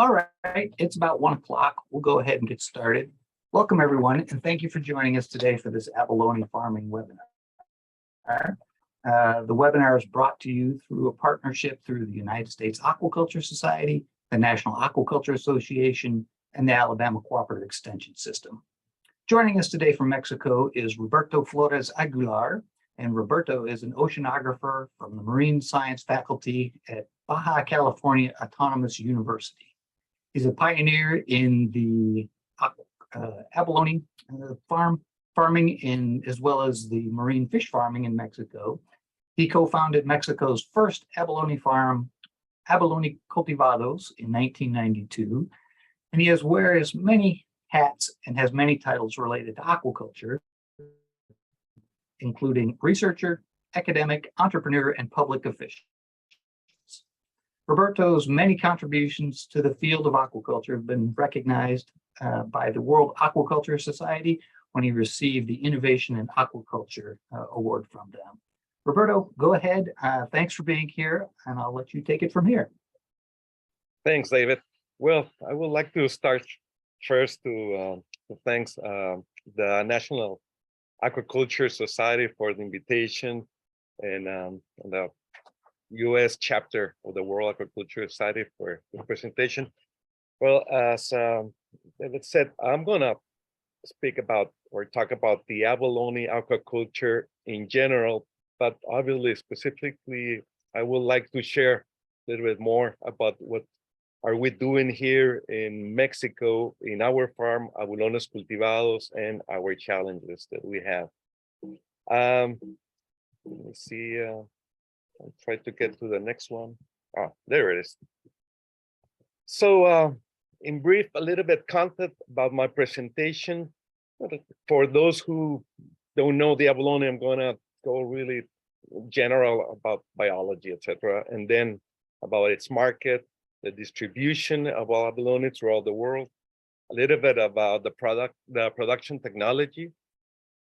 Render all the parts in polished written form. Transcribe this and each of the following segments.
All right, it's about 1 o'clock. We'll go ahead and get started. Welcome, everyone, and thank you for joining us today for this abalone farming webinar. The webinar is brought to you through a partnership through the United States Aquaculture Society, the National Aquaculture Association, and the Alabama Cooperative Extension System. Joining us today from Mexico is Roberto Flores-Aguilar, and Roberto is an oceanographer from the Marine Science faculty at Baja California Autonomous University. He's a pioneer in the abalone farming as well as the marine fish farming in Mexico. He co-founded Mexico's first abalone farm, Abalone Cultivados, in 1992, and he wears many hats and has many titles related to aquaculture, including researcher, academic, entrepreneur, and public official. Roberto's many contributions to the field of aquaculture have been recognized by the World Aquaculture Society when he received the Innovation in Aquaculture Award from them. Roberto, go ahead. Thanks for being here, and I'll let you take it from here. Thanks, David. Well, I would like to start first to thank the National Aquaculture Society for the invitation and the U.S. chapter of the World Aquaculture Society for the presentation. Well, as David said, I'm going to speak about or talk about the abalone aquaculture in general, but obviously specifically, I would like to share a little bit more about what are we doing here in Mexico, in our farm, Abalones Cultivados, and our challenges that we have. Let me see. I'll try to get to the next one. There it is. So in brief, a little bit content about my presentation. For those who don't know the abalone, I'm going to go really general about biology, etc., and then about its market, the distribution of abalone throughout the world, a little bit about the production technology,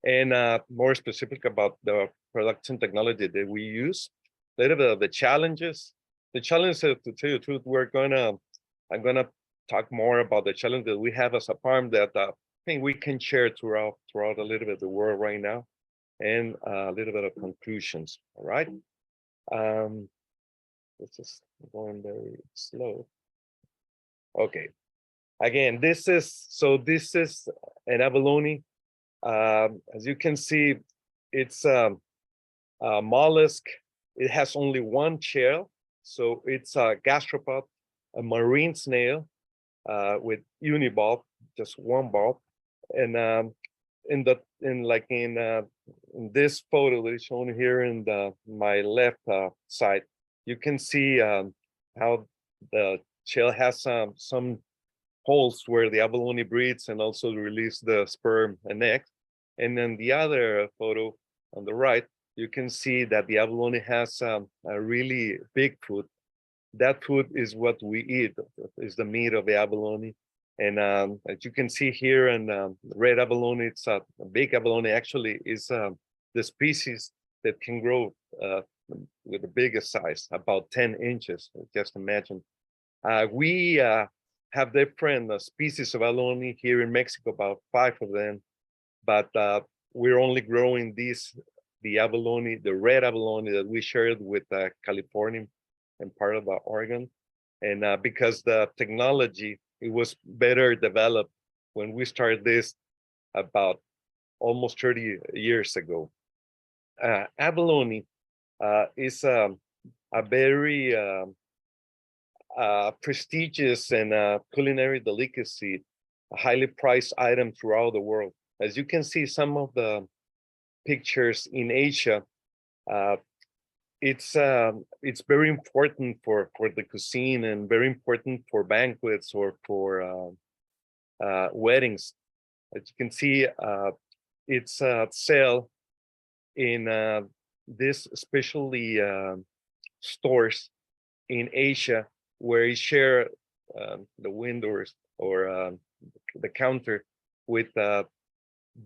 and more specific about the production technology that we use. A little bit of the challenges. The challenges, to tell you the truth, I'm gonna talk more about the challenge that we have as a farm that I think we can share throughout a little bit of the world right now, and a little bit of conclusions. All right. This is going very slow. Okay. Again, this is an abalone. As you can see, it's a mollusk. It has only one shell, so it's a gastropod, a marine snail with unibulb, just one bulb. And in this photo that is shown here in my left side, you can see how the shell has some holes where the abalone breeds and also release the sperm and eggs. And then the other photo on the right, you can see that the abalone has a really big food. That food is what we eat, is the meat of the abalone. And as you can see here in red abalone, it's a big abalone actually is the species that can grow with the biggest size, about 10 inches, just imagine. We have different species of abalone here in Mexico, about 5 of them, but we're only growing the abalone, the red abalone that we shared with California and part of Oregon. And because the technology, it was better developed when we started this about almost 30 years ago. Abalone is a very prestigious and culinary delicacy, a highly prized item throughout the world. As you can see, some of the pictures in Asia, it's very important for the cuisine and very important for banquets or for weddings. As you can see, it's sell in this especially stores in Asia where you share the windows or the counter with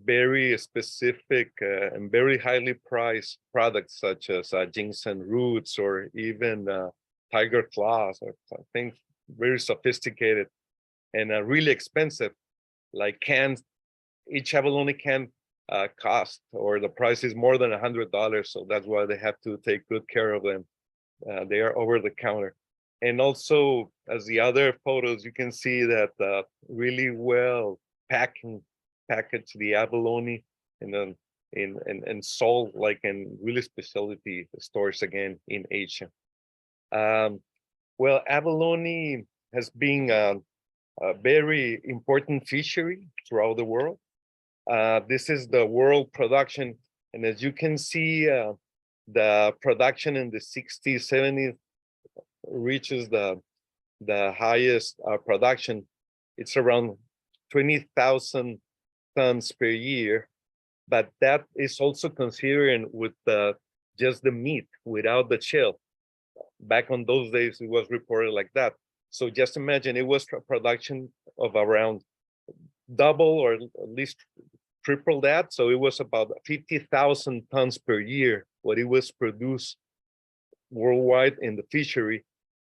very specific and very highly priced products such as ginseng roots or even tiger claws or things very sophisticated and really expensive, like cans. Each abalone can cost, or the price is more than $100. So that's why they have to take good care of them. They are over the counter. And also, as the other photos, you can see that really well packaged the abalone and then in sold like in really specialty stores again in Asia. Well, abalone has been a very important fishery throughout the world. This is the world production, and as you can see, the production in the 60s, 70s reaches the highest production. It's around 20,000 tons per year, but that is also considering with just the meat without the shell. Back on those days, it was reported like that. So just imagine it was a production of around double or at least triple that. So it was about 50,000 tons per year, what it was produced worldwide in the fishery.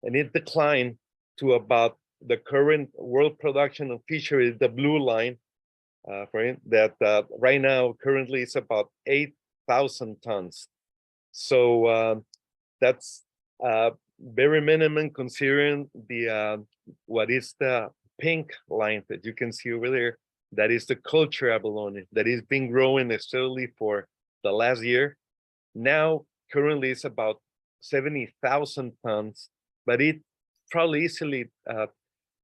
And it declined to about the current world production of fishery, the blue line, right? That right now currently it's about 8,000 tons. So that's very minimum considering the what is the pink line that you can see over there. That is the culture abalone that is been growing steadily for the last year. Now currently it's about 70,000 tons, but it probably easily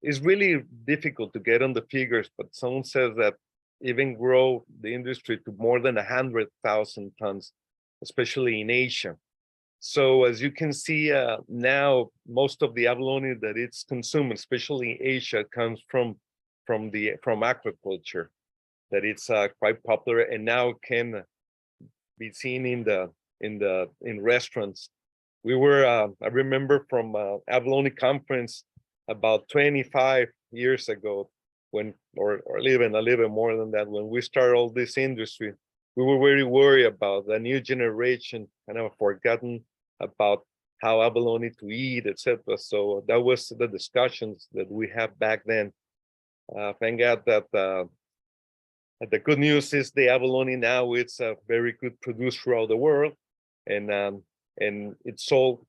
is really difficult to get on the figures, but someone says that even grow the industry to more than 100,000 tons, especially in Asia. So as you can see now, most of the abalone that it's consumed, especially in Asia, comes from aquaculture. That it's quite popular and now can be seen in restaurants. We were I remember from abalone conference about 25 years ago, when or even a little bit more than that, when we started all this industry, we were very worried about the new generation kind of forgotten about how abalone to eat, etc. So that was the discussions that we had back then. Thank God that the good news is the abalone now it's a very good produce throughout the world, and it's sold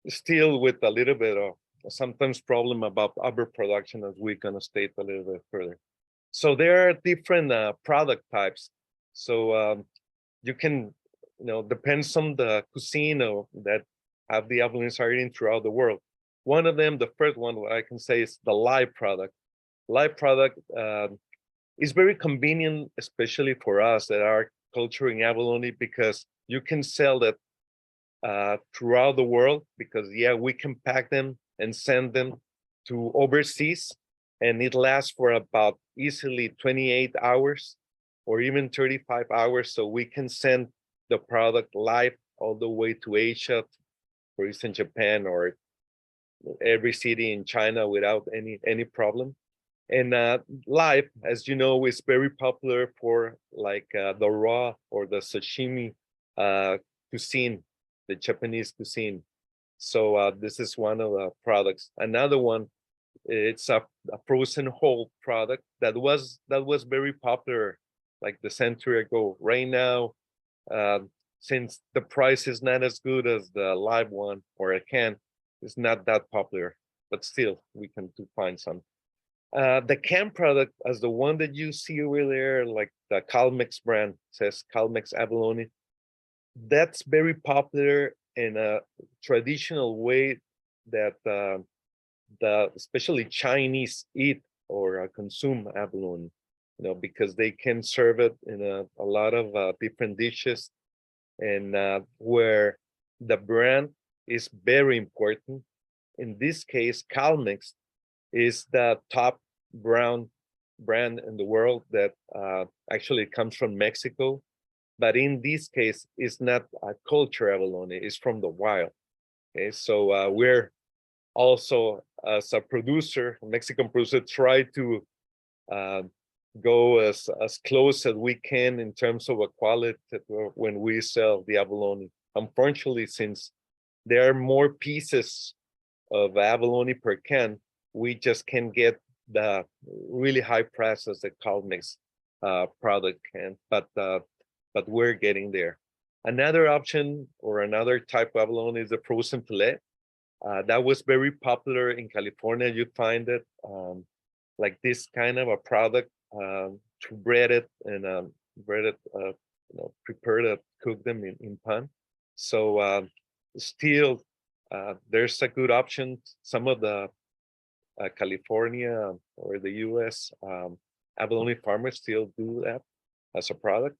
still with a little bit of sometimes problem about overproduction, as we're gonna state a little bit further. So there are different product types. So you can, depends on the cuisine that have the abalones are eating throughout the world. One of them, the first one, what I can say is the live product. Live product is very convenient, especially for us that are culturing abalone, because you can sell that throughout the world, because we can pack them and send them to overseas, and it lasts for about easily 28 hours or even 35 hours. So we can send the product live all the way to Asia, for instance, Japan or every city in China without any problem. And live, as you know, is very popular for like the raw or the sashimi cuisine, the Japanese cuisine. So this is one of the products. Another one, it's a frozen whole product that was very popular like the century ago. Right now, since the price is not as good as the live one or a can, it's not that popular, but still we can find some. The can product, as the one that you see over there, like the Calmex brand, says Calmex abalone, that's very popular in a traditional way that the especially Chinese eat or consume abalone, because they can serve it in a lot of different dishes, and where the brand is very important. In this case, Calmex is the top brand in the world that actually comes from Mexico. But in this case, it's not a culture abalone, it's from the wild. Okay, so we're also, as a producer, a Mexican producer, try to go as close as we can in terms of a quality when we sell the abalone. Unfortunately, since there are more pieces of abalone per can, we just can get the really high prices that Calmex product can, but we're getting there. Another option or another type of abalone is the frozen fillet. That was very popular in California. You find it like this kind of a product to bread it and prepare it, cook them in pan. So still, there's a good option. Some of the California or the U.S. Abalone farmers still do that as a product,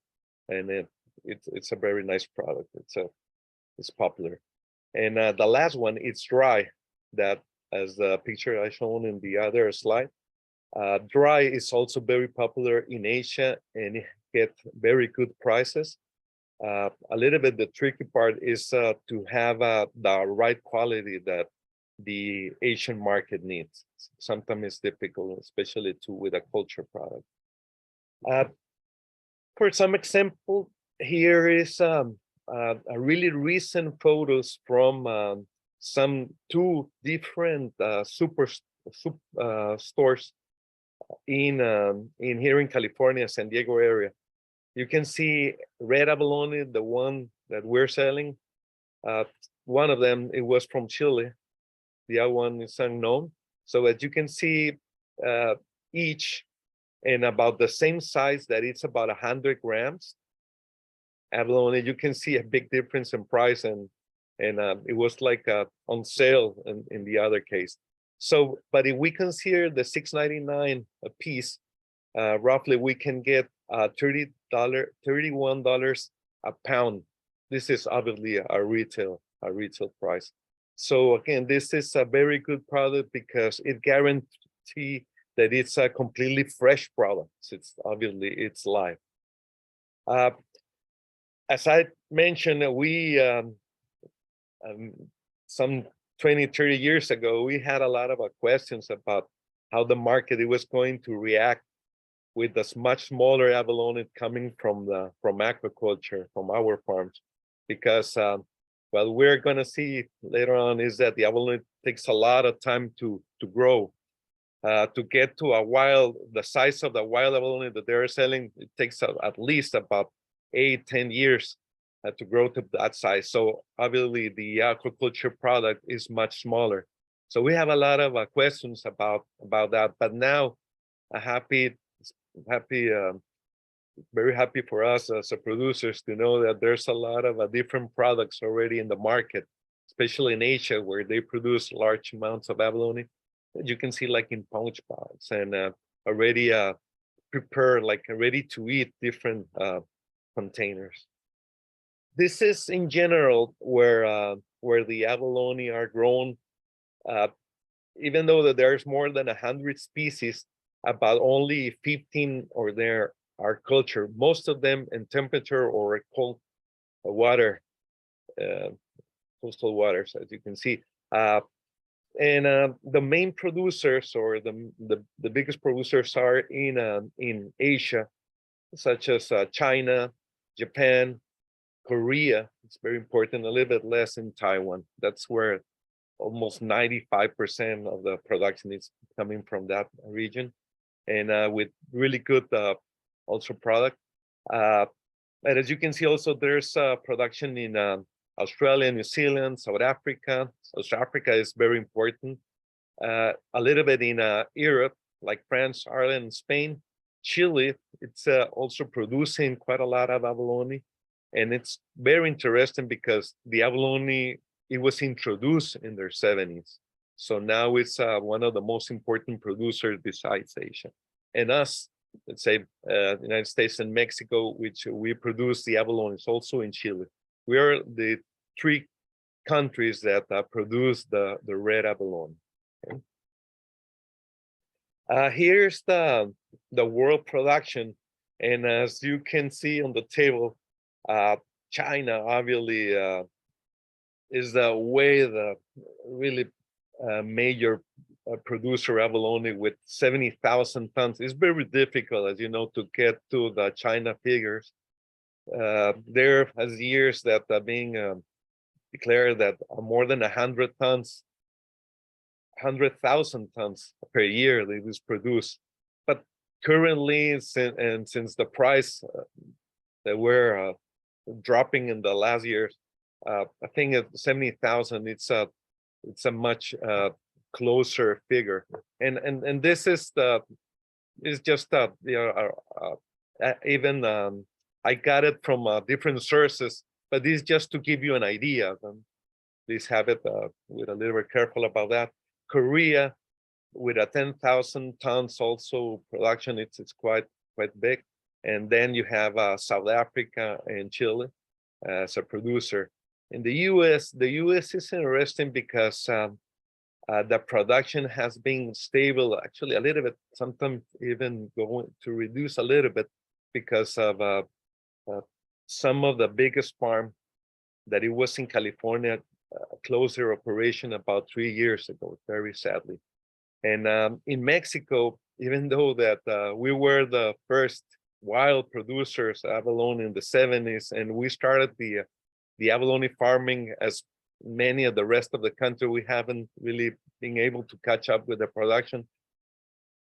and it's a very nice product. It's popular. And the last one, it's dry. That, as the picture I shown in the other slide, dry is also very popular in Asia and get very good prices. A little bit the tricky part is to have the right quality that the Asian market needs. Sometimes it's difficult, especially with a culture product. For some example, here is a really recent photos from some two different stores in here in California, San Diego area. You can see red abalone, the one that we're selling. One of them, it was from Chile. The other one is unknown. So as you can see, each in about the same size, that it's about 100 grams. Abalone, you can see a big difference in price, and it was like on sale in the other case. So, but if we consider the $6.99 a piece, roughly we can get $31 a pound. This is obviously a retail price. So again, this is a very good product because it guarantees that it's a completely fresh product. It's obviously it's live. As I mentioned, we some 20, 30 years ago, we had a lot of questions about how the market was going to react with this much smaller abalone coming from aquaculture, from our farms, because what we're going to see later on is that the abalone takes a lot of time to grow. To get to the size of the wild abalone that they're selling, it takes at least about 8-10 years to grow to that size. So obviously the aquaculture product is much smaller. So we have a lot of questions about that. But now, very happy for us as producers to know that there's a lot of different products already in the market, especially in Asia, where they produce large amounts of abalone. You can see like in pouch bags and already prepared, like ready to eat different containers. This is in general where the abalone are grown. Even though that there's more than 100 species, about only 15 or there are cultured. Most of them in temperature or cold water, coastal waters, as you can see. And the main producers or the biggest producers are in Asia, such as China, Japan, Korea. It's very important. A little bit less in Taiwan. That's where almost 95% of the production is coming from that region, and with really good also product. And as you can see, also there's production in Australia, New Zealand, South Africa. South Africa is very important. A little bit in Europe, like France, Ireland, and Spain. Chile, it's also producing quite a lot of abalone. And it's very interesting because the abalone, it was introduced in their 70s. So now it's one of the most important producers besides Asia. And us, let's say, United States and Mexico, which we produce the abalone, is also in Chile. We are the 3 countries that produce the red abalone. Okay. Here's the world production. And as you can see on the table, China obviously is the really major producer abalone with 70,000 tons. It's very difficult, as you know, to get to the China figures. There has years that are being declared that more than 100 tons 100,000 tons per year that is produced. But currently, since the price that we're dropping in the last years, I think at 70,000, it's a much closer figure. And this is just even I got it from different sources, but this is just to give you an idea. Please have it with a little bit careful about that. Korea, with a 10,000 tons also production, it's quite big. And then you have South Africa and Chile as a producer. In the U.S., is interesting because the production has been stable, actually a little bit, sometimes even going to reduce a little bit because of some of the biggest farm that it was in California closed their operation about 3 years ago, very sadly. And in Mexico, even though that we were the first wild producers of abalone in the 70s, and we started the abalone farming as many of the rest of the country, we haven't really been able to catch up with the production.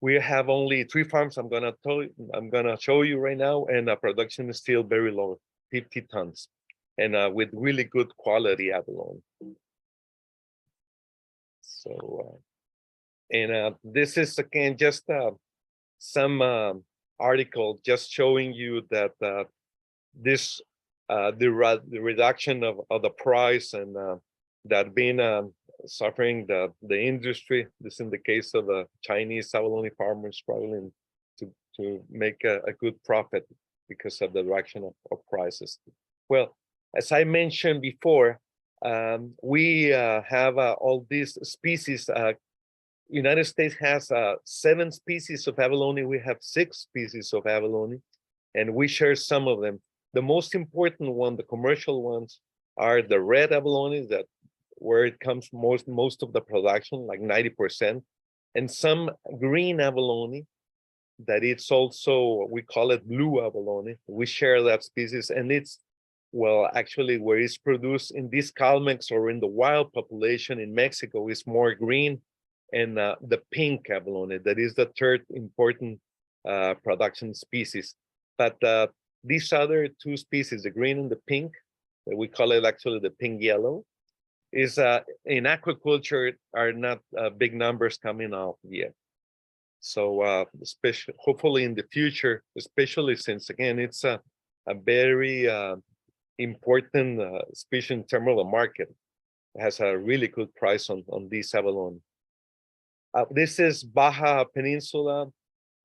We have only 3 farms I'm gonna show you right now, and the production is still very low, 50 tons, and with really good quality abalone. So, this is again just some article just showing you that this the reduction of the price and that being suffering the industry. This in the case of the Chinese abalone farmers struggling to make a good profit because of the reduction of prices. Well, as I mentioned before, we have all these species. United States has 7 species of abalone. We have 6 species of abalone, and we share some of them. The most important one, the commercial ones, are the red abalone, that where it comes most of the production, like 90%, and some green abalone, that it's also, we call it blue abalone. We share that species, and it's, well, actually where it's produced in these calmex or in the wild population in Mexico is more green, and the pink abalone, that is the third important production species. But these other 2 species, the green and the pink, that we call it actually the pink yellow, is in aquaculture are not big numbers coming out yet. So especially, hopefully in the future, especially since again it's a very important species in terms of the market. It has a really good price on these abalone. This is Baja Peninsula,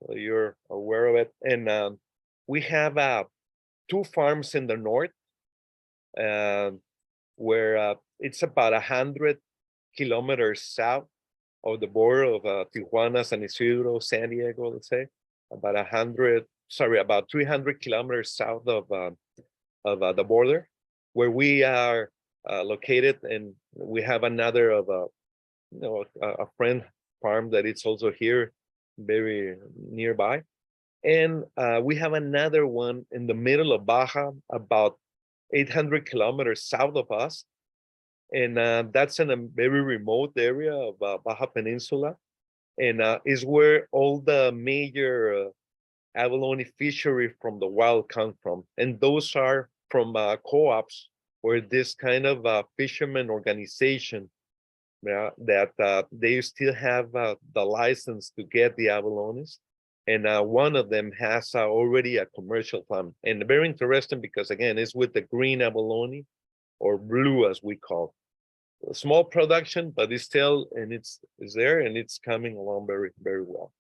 you're aware of it, and we have 2 farms in the north, where it's about 100 kilometers south of the border of Tijuana, San Isidro, San Diego, let's say, about 300 kilometers south of the border, where we are located, and we have another of a friend farm that it's also here, very nearby, and we have another one in the middle of Baja, about 800 kilometers south of us, and that's in a very remote area of Baja Peninsula, and is where all the major abalone fishery from the wild come from, and those are from co-ops, where this kind of fisherman organization, that they still have the license to get the abalones, and one of them has already a commercial farm, and very interesting because again it's with the green abalone, or blue as we call. A small production, but it's still, and it's there, and it's coming along very, very well.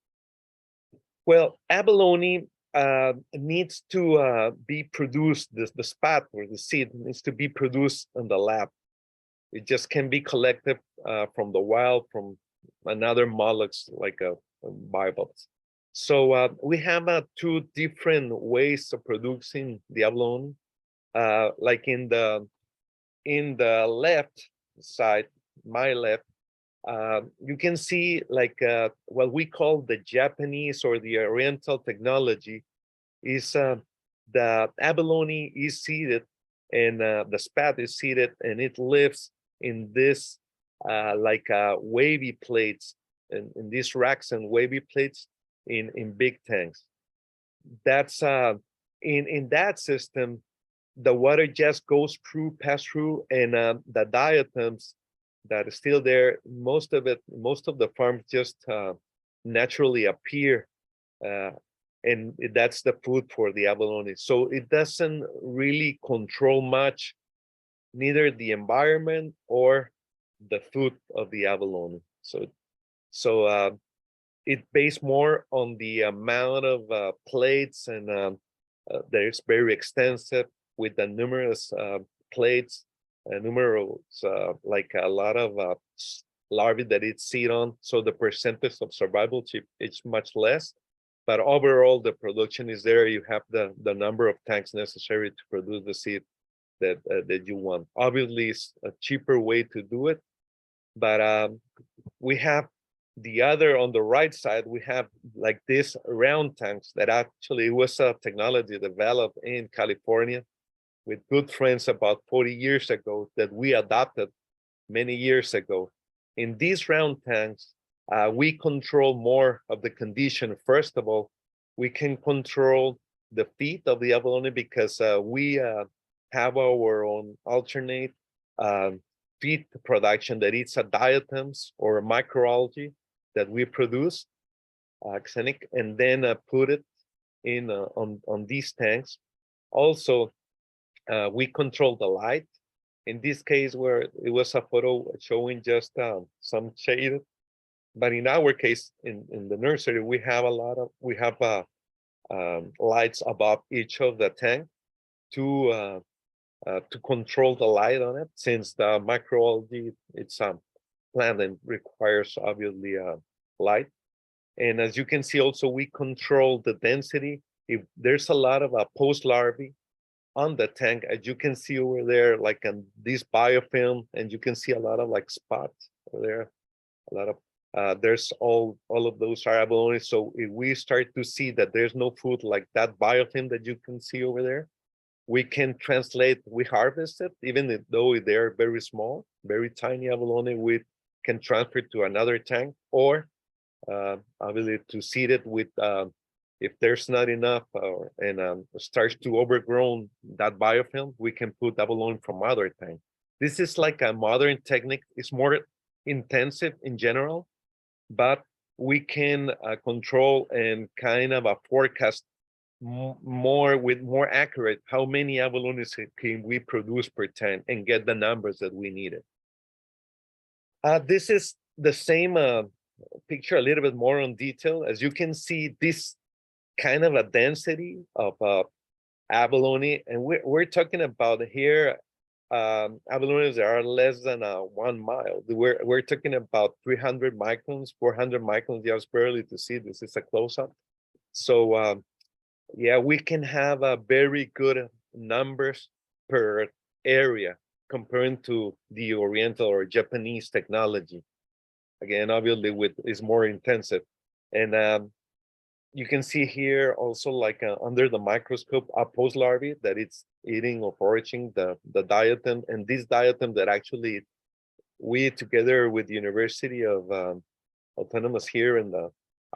Well, abalone needs to be produced, the spat or the seed needs to be produced in the lab. It just can be collected from the wild, from another mollusks like bivalves. So we have 2 different ways of producing the abalone. Like in the left side, my left, you can see like what we call the Japanese or the Oriental technology is the abalone is seeded, and the spat is seeded, and it lives in this like wavy plates in these racks and wavy plates in big tanks. That's in that system, the water just goes through, pass through, and the diatoms that is still there, most of the farms just naturally appear, uh, and that's the food for the abalone. So it doesn't really control much, neither the environment or the food of the abalone. So it based more on the amount of plates, and there's very extensive with the numerous plates, numerous like a lot of larvae that it seed on. So the percentage of survival is much less, but overall the production is there. You have the number of tanks necessary to produce the seed that you want. Obviously, it's a cheaper way to do it, but we have the other on the right side. We have like these round tanks that actually was a technology developed in California with good friends about 40 years ago that we adopted many years ago. In these round tanks, we control more of the condition. First of all, we can control the feed of the abalone because we have our own alternate feed production that it's a diatoms or a microalgae that we produce, xenic, and then put it in on these tanks. Also, we control the light. In this case, where it was a photo showing just some shade, but in our case, in the nursery, we have lights above each of the tank to control the light on it, since the microalgae, it's plant and requires obviously light. And as you can see, also we control the density. If there's a lot of post larvae on the tank, as you can see over there, like on this biofilm, and you can see a lot of like spots over there, a lot of there's all of those are abalone. So if we start to see that there's no food like that biofilm that you can see over there, we can translate, we harvest it, even though they're very small, very tiny abalone, we can transfer to another tank, or obviously to seed it with, if there's not enough and starts to overgrown that biofilm, we can put abalone from other tank. This is like a modern technique. It's more intensive in general, but we can control and kind of forecast more accurate how many abalones can we produce per tank and get the numbers that we needed. This is the same picture, a little bit more on detail. As you can see, this kind of a density of abalone, and we're talking about here abalones that are less than 1 mile. We're talking about 300 microns, 400 microns, just barely to see. This is a close-up. So yeah, we can have a very good numbers per area comparing to the Oriental or Japanese technology. Again, obviously is more intensive. And you can see here also like under the microscope, a post larvae that it's eating or foraging the diatom. And this diatom that actually we together with the University of Autonomous here in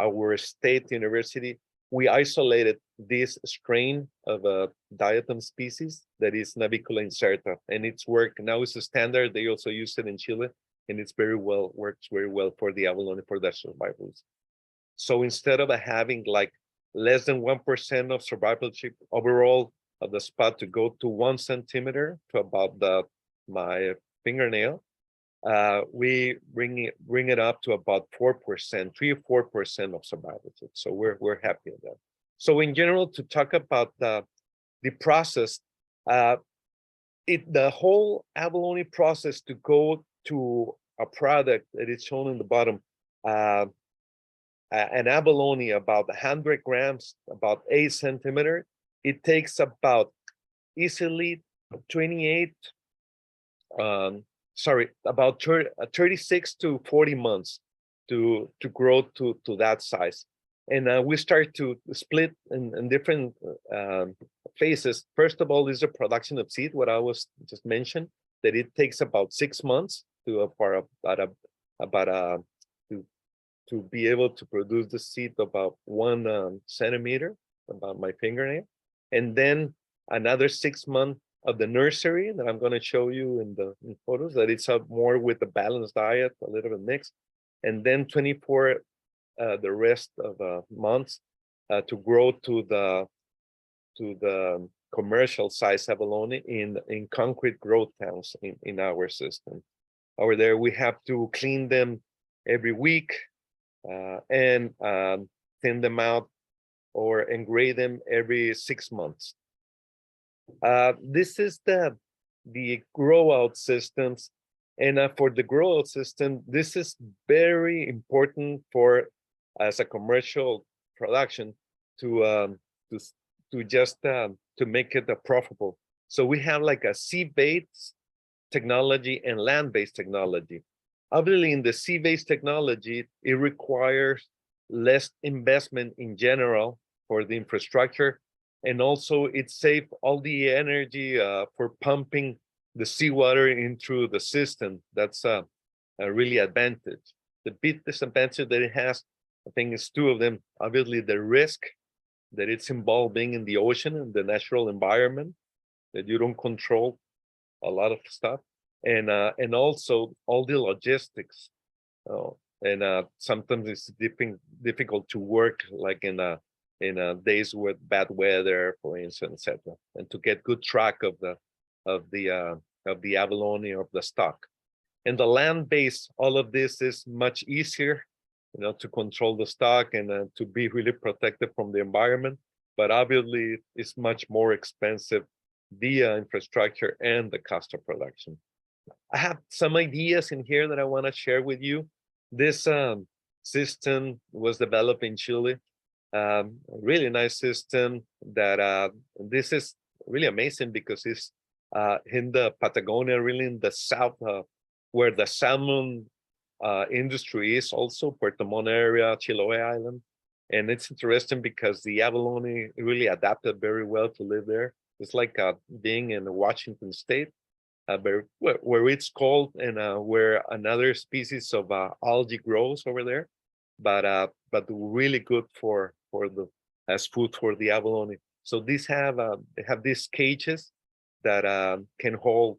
our state university, we isolated this strain of a diatom species that is Navicula incerta, and its work now is a standard. They also use it in Chile, and it's works very well for the abalone for their survivals. So instead of having like less than 1% of survivalship overall of the spot to go to 1 centimeter to about my fingernail, we bring it up to about 4%, 3 or 4% of survivalship. So we're happy with that. So in general, to talk about the process, the whole abalone process to go to a product that is shown in the bottom, an abalone about 100 grams, about 8 centimeter, it takes about easily 28 about 36 to 40 months to grow to that size. And we start to split in different phases. First of all is the production of seed, what I was just mentioned, that it takes about 6 months to about to be able to produce the seed about 1 centimeter, about my fingernail, and then another 6 months of the nursery that I'm going to show you in photos, that it's up more with a balanced diet, a little bit mixed, and then 24 the rest of months to grow to the commercial size abalone in concrete growth tanks in our system. Over there, we have to clean them every week and thin them out or engrave them every 6 months. This is the grow out systems, and for the grow out system, this is very important for as a commercial production to just to make it profitable. So we have like a sea-based technology and land-based technology. Obviously, in the sea-based technology, it requires less investment in general for the infrastructure, and also it saves all the energy for pumping the seawater into the system. That's a really advantage. The big disadvantage that it has, I think, is two of them. Obviously, the risk that it's involved being in the ocean and the natural environment, that you don't control a lot of stuff, and also all the logistics. And sometimes it's difficult to work like in days with bad weather, for instance, etc., and to get good track of the abalone, of the stock. And the land-based, all of this is much easier, to control the stock and to be really protected from the environment. But obviously, it's much more expensive, the infrastructure and the cost of production. I have some ideas in here that I want to share with you. This system was developed in Chile. A really nice system that this is really amazing because it's in the Patagonia, really in the south, where the salmon industry is also, Puerto Montt area, Chiloé Island. And it's interesting because the abalone really adapted very well to live there. It's like being in Washington State, where it's cold and where another species of algae grows over there, but really good for the as food for the abalone. So these they have these cages that can hold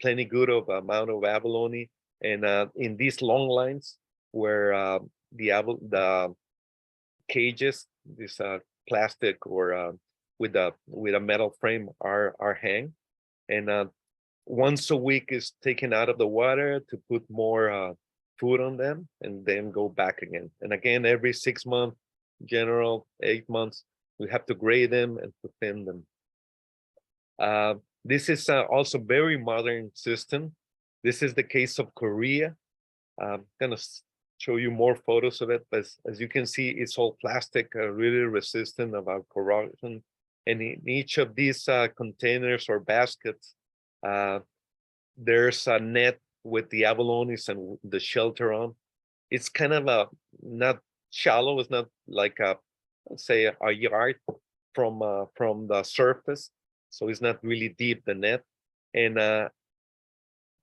plenty good of amount of abalone, and in these long lines where the cages, this plastic or with a metal frame are hang, and once a week is taken out of the water to put more food on them, and then go back again. And again, every 6 months, general 8 months, we have to grade them and to thin them. This is also very modern system. This is the case of Korea. I'm gonna show you more photos of it, but as you can see, it's all plastic, really resistant about corrosion. And in each of these containers or baskets, there's a net with the abalones and the shelter on. It's kind of not shallow. It's not like let's say a yard from the surface, so it's not really deep, the net. And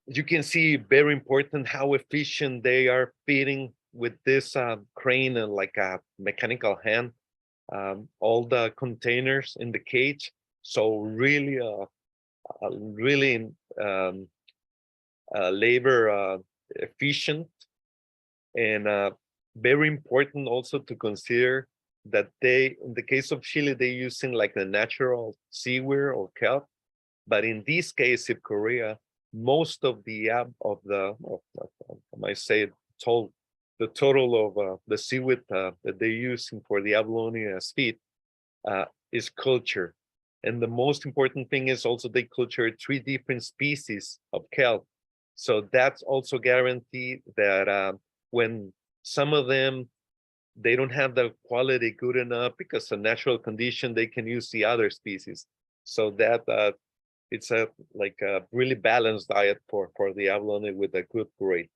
you can see, very important, how efficient they are feeding with this crane and like a mechanical hand, all the containers in the cage. So really labor efficient, and very important also to consider that they, in the case of Chile, they're using like the natural seaweed or kelp, but in this case of Korea, most of the I might say the total of the seaweed that they're using for the abalone as feed is culture. And the most important thing is also they culture 3 different species of kelp. So that's also guaranteed that when some of them, they don't have the quality good enough because of natural condition, they can use the other species. So that it's a really balanced diet for the abalone with a good grade.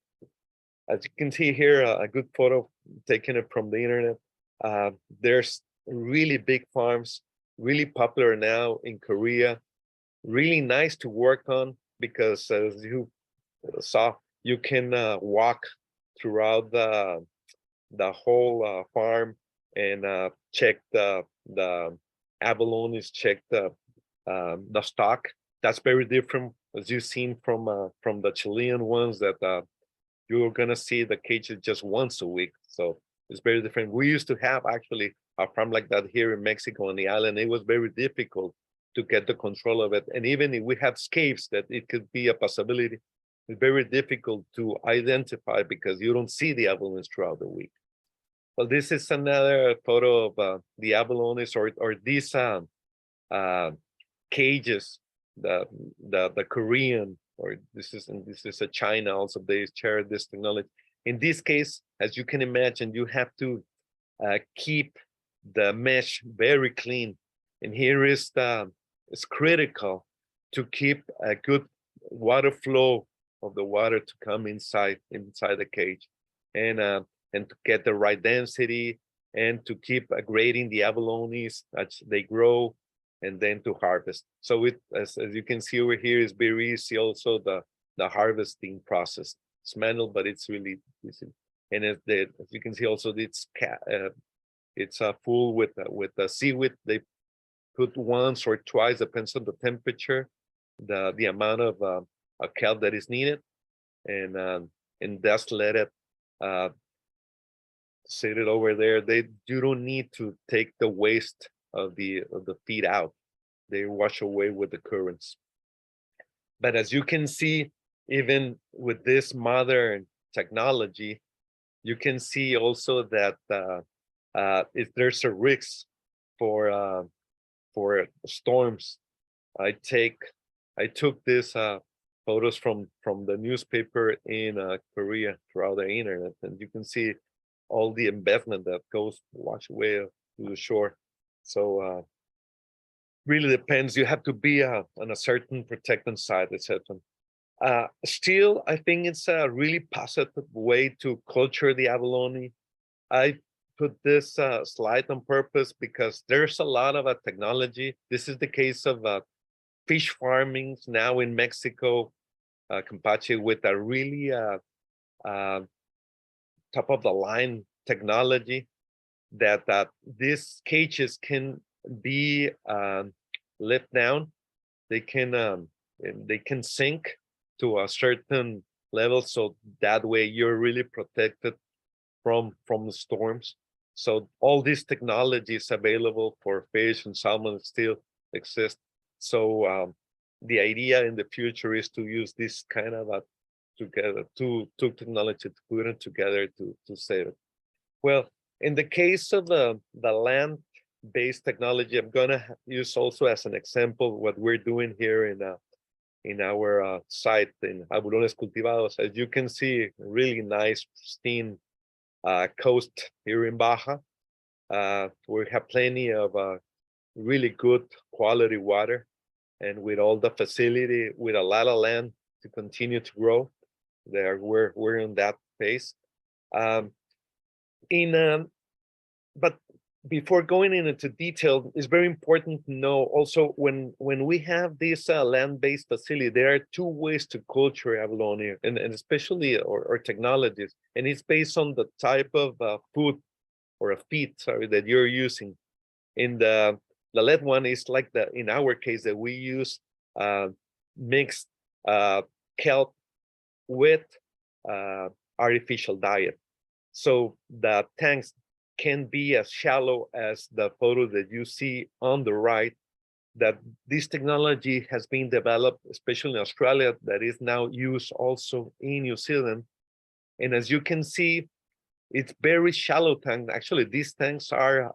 As you can see here, a good photo taken it from the internet. There's really big farms, really popular now in Korea, really nice to work on because, as you saw, you can walk throughout the whole farm and check the abalones, check the stock. That's very different, as you've seen from the Chilean ones, that you're gonna see the cages just once a week. So it's very different. We used to have actually a farm like that here in Mexico on the island. It was very difficult to get the control of it. And even if we have scapes that it could be a possibility, it's very difficult to identify because you don't see the abalones throughout the week. Well, this is another photo of the abalones or these uh, cages, the Korean, or this is a China also, they share this technology. In this case, as you can imagine, you have to keep the mesh very clean. And here is it's critical to keep a good water flow of the water to come inside the cage, and to get the right density, and to keep grading the abalones as they grow, and then to harvest. So as you can see over here, is very easy also the harvesting process. It's manual, but it's really easy. And as you can see also, it's full with the seaweed. They put once or twice, depends on the temperature, the amount of kelp that is needed, and just let it sit it over there. You don't need to take the waste of the feed out. They wash away with the currents. But as you can see, even with this modern technology, you can see also that if there's a risk for storms. I took these photos from the newspaper in Korea throughout the internet, and you can see all the investment that goes wash away to the shore. So really depends. You have to be on a certain protectant side, etc. Still, I think it's a really positive way to culture the abalone. I put this slide on purpose because there's a lot of technology. This is the case of fish farming now in Mexico, Campeche, with a really top of the line technology that these cages can be let down. They can sink to a certain level, so that way you're really protected from the storms. So all these technologies available for fish and salmon still exist. So the idea in the future is to use this kind of together, two technology, to put it together to save it. Well, in the case of the land-based technology, I'm gonna use also as an example what we're doing here in our site in Abulones Cultivados. As you can see, really nice, pristine coast here in Baja. We have plenty of really good quality water, and with all the facility, with a lot of land to continue to grow. We're in that phase. But before going into detail, it's very important to know also when we have this land-based facility, there are two ways to culture abalone, and especially or technologies, and it's based on the type of food or a feed, sorry, that you're using. In the lead one is like in our case that we use mixed kelp with artificial diet. So the tanks can be as shallow as the photo that you see on the right. That this technology has been developed, especially in Australia, that is now used also in New Zealand. And as you can see, it's very shallow tank. Actually, these tanks are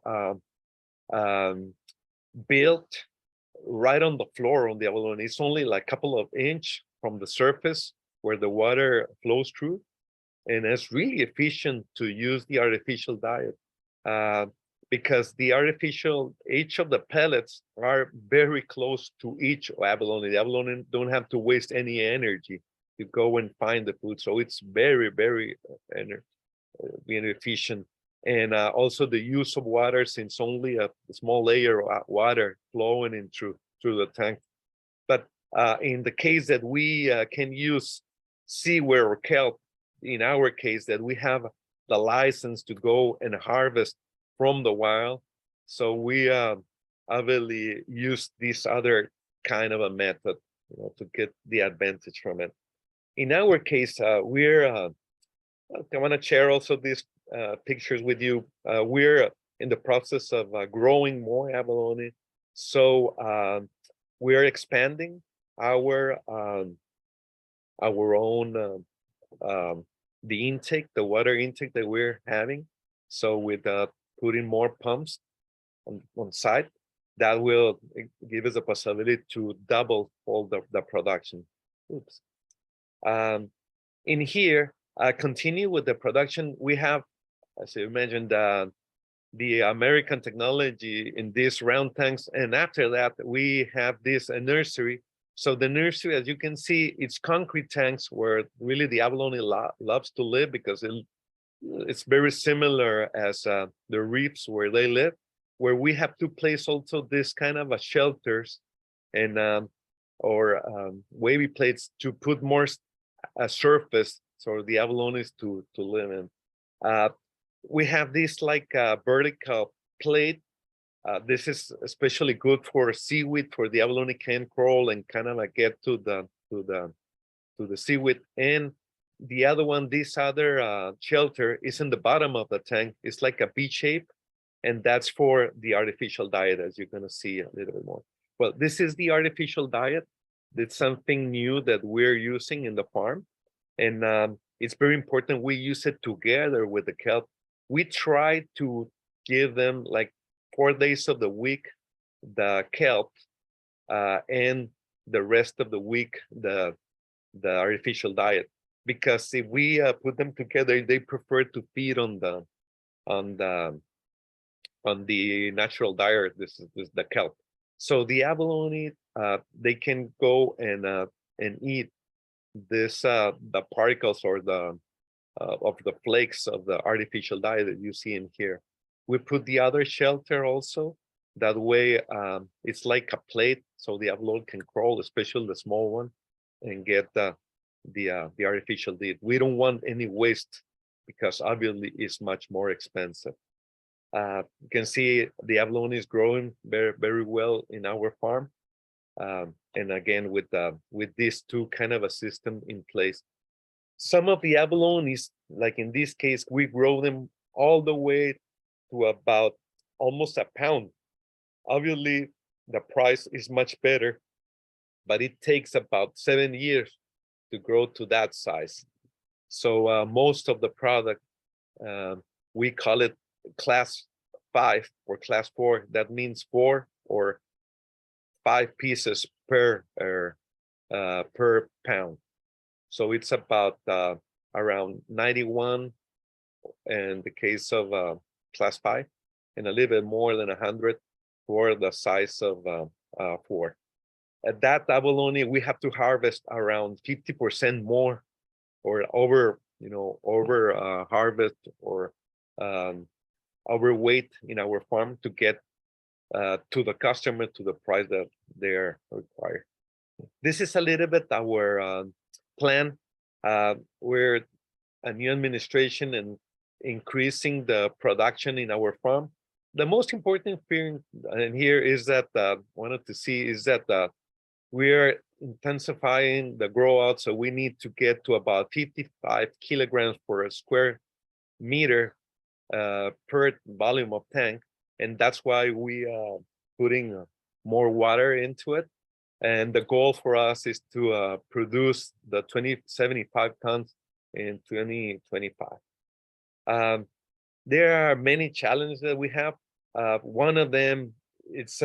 built right on the floor on the abalone. It's only like a couple of inches from the surface where the water flows through. And it's really efficient to use the artificial diet because the each of the pellets are very close to each abalone. The abalone don't have to waste any energy to go and find the food. So it's very, very efficient. And also the use of water, since only a small layer of water flowing in through the tank. But in the case that we can use seaweed or kelp, in our case, that we have the license to go and harvest from the wild. So we obviously use this other kind of a method, to get the advantage from it. In our case, I want to share also these pictures with you. We're in the process of growing more abalone. So we're expanding our own the intake, the water intake that we're having. So with putting more pumps on site, that will give us a possibility to double all the production. Oops. In here, continue with the production. We have, as you mentioned, the American technology in these round tanks. And after that, we have this nursery. So the nursery, as you can see, it's concrete tanks where really the abalone loves to live, because it's very similar as the reefs where they live, where we have to place also this kind of shelters and wavy plates to put more surface for the abalones to live in. We have this like vertical plate. This is especially good for seaweed, for the abalone can crawl and kind of get to the seaweed. And the other one, this other shelter is in the bottom of the tank. It's like a V shape, and that's for the artificial diet, as you're gonna see a little bit more. Well, this is the artificial diet. It's something new that we're using in the farm, and it's very important we use it together with the kelp. We try to give them like 4 days of the week the kelp, and the rest of the week the artificial diet, because if we put them together, they prefer to feed on the natural diet. This is the kelp. So the abalone, they can go and eat this the particles or the of the flakes of the artificial diet that you see in here. We put the other shelter also. That way, it's like a plate, so the abalone can crawl, especially the small one, and get the artificial diet. We don't want any waste, because obviously it's much more expensive. You can see the abalone is growing very, very well in our farm. And again, with these two kind of a system in place. Some of the abalones, like in this case, we grow them all the way to about almost a pound. Obviously, the price is much better, but it takes about 7 years to grow to that size. So most of the product, we call it class 5 or class 4. That means 4 or 5 pieces per pound. So it's about around 91 in the case of class 5, and a little bit more than 100 for the size of 4. At that abalone, we have to harvest around 50% more, or over harvest, or overweight in our farm to get to the customer to the price that they're required. This is a little bit our plan. We're a new administration and increasing the production in our farm. The most important thing in here is that wanted to see is that we're intensifying the grow out, so we need to get to about 55 kilograms per square meter per volume of tank, and that's why we are putting more water into it. And the goal for us is to produce the 75 tons in 2025. There are many challenges that we have. One of them, it's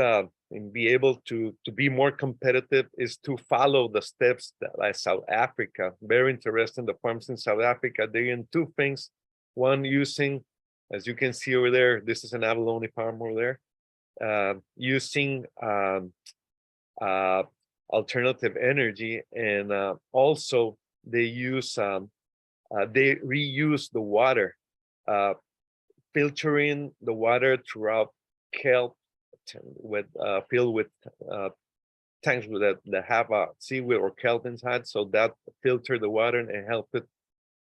and be able to be more competitive, is to follow the steps that like South Africa. Very interesting. The farms in South Africa, they're in 2 things. One, using, as you can see over there, this is an abalone farm over there, using alternative energy, and also they use they reuse the water, filtering the water throughout kelp with filled with tanks that have a seaweed or kelp inside, so that filter the water and help it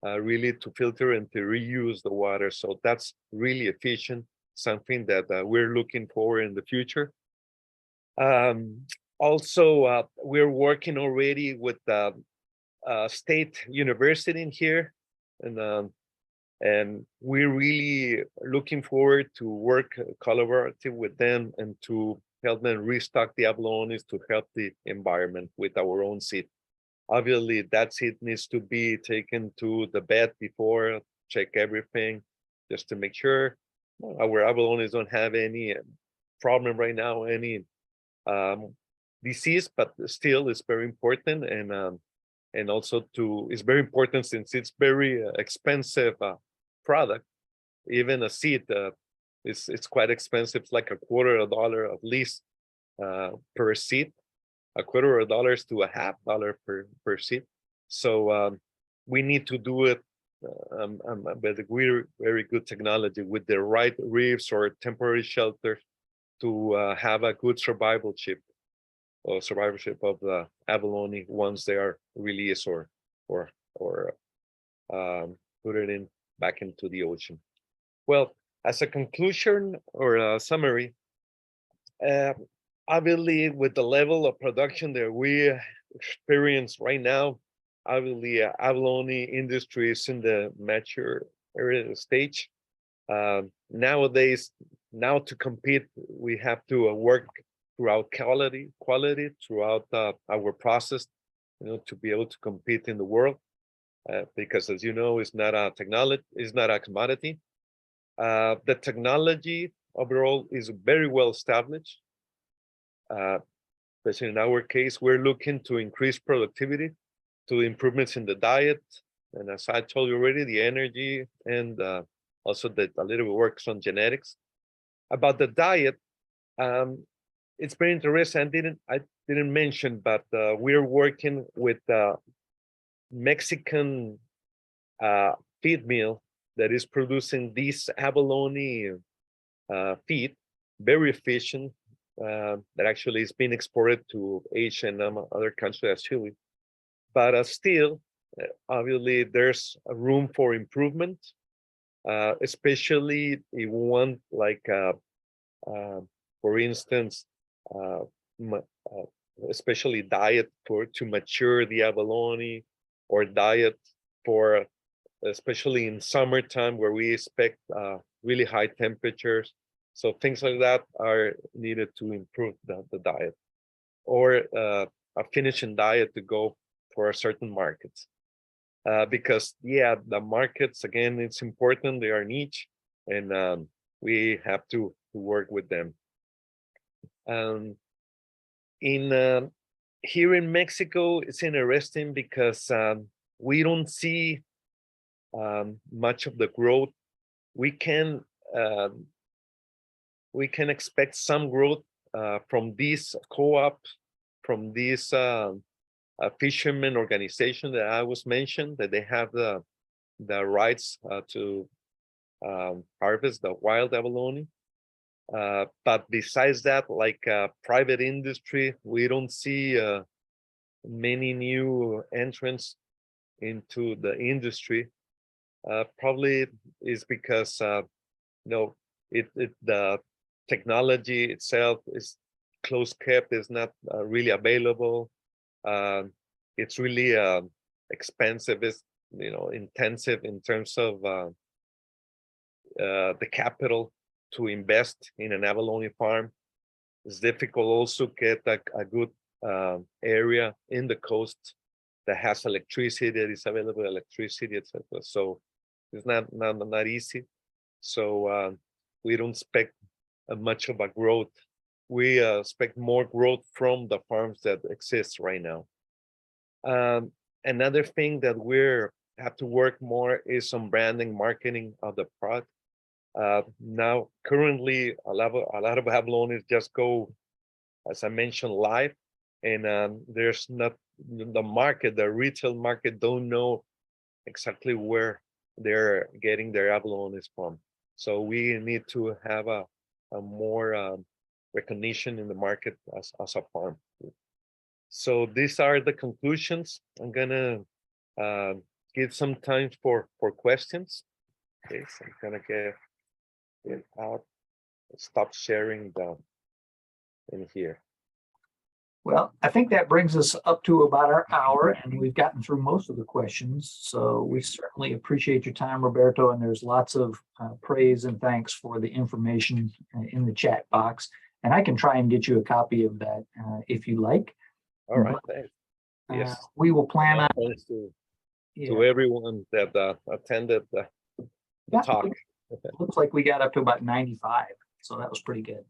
really to filter and to reuse the water. So that's really efficient, something that we're looking for in the future. Also, we're working already with the state university in here, and we're really looking forward to work collaborative with them and to help them restock the abalones to help the environment with our own seed. Obviously, that seed needs to be taken to the vet before, check everything, just to make sure our abalones don't have any problem right now, any disease, but still it's very important. And also it's very important since it's very expensive product. Even a seed it's quite expensive. It's like $0.25 at least per seed, $0.25 to $0.50 per seed. So we need to do it with very good technology with the right reefs or temporary shelters to have a good survivalship of the abalone once they are released or put it in back into the ocean. Well, as a conclusion or a summary, obviously with the level of production that we experience right now, obviously abalone industry is in the mature stage. Nowadays, now to compete, we have to work throughout quality throughout our process, to be able to compete in the world, because as you know, it's not a technology, it's not a commodity. The technology overall is very well established. Especially in our case, we're looking to increase productivity, to improvements in the diet, and as I told you already, the energy, and also a little bit works on genetics. About the diet, it's very interesting. I didn't mention, but we're working with Mexican feed mill that is producing this abalone feed, very efficient. That actually is being exported to Asia and other countries as Chile. But still, obviously, there's a room for improvement, especially if we want, like, for instance, especially diet to mature the abalone, or diet for, especially in summertime where we expect really high temperatures. So things like that are needed to improve the diet, or a finishing diet to go for certain markets. Because the markets, again, it's important, they are niche, and we have to work with them. Here in Mexico, it's interesting because we don't see much of the growth. We can expect some growth from these co-op, from this fisherman organization that I was mentioned, that they have the rights to harvest the wild abalone. But besides that, like private industry, we don't see many new entrants into the industry. Probably is because the technology itself is close kept, is not really available. It's really expensive, it's intensive in terms of the capital to invest in an abalone farm. It's difficult also to get a good area in the coast that has electricity, that is available electricity, etc. So it's not easy. So we don't expect much of a growth. We expect more growth from the farms that exist right now. Another thing that we have to work more is on branding, marketing of the product. Now, currently, a lot of abalones just go, as I mentioned, live, and there's not the retail market don't know exactly where they're getting their abalones from. So we need to have a more recognition in the market as a farm. So these are the conclusions. I'm gonna give some time for questions. Okay, so I'm gonna get it out. Stop sharing the in here. Well, I think that brings us up to about our hour, and we've gotten through most of the questions. So we certainly appreciate your time, Roberto, and there's lots of praise and thanks for the information in the chat box. And I can try and get you a copy of that if you like. All right, thanks. Yes. We will plan on. Thanks to everyone that attended the talk. Looks like we got up to about 95, so that was pretty good.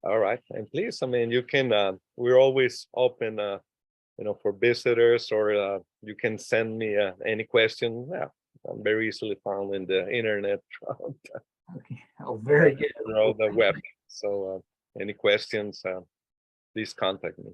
All right, and please, I mean, you can. We're always open, for visitors, or you can send me any question. Yeah, I'm very easily found in the internet. Okay. Oh, very good. Through the web. So, any questions? Please contact me.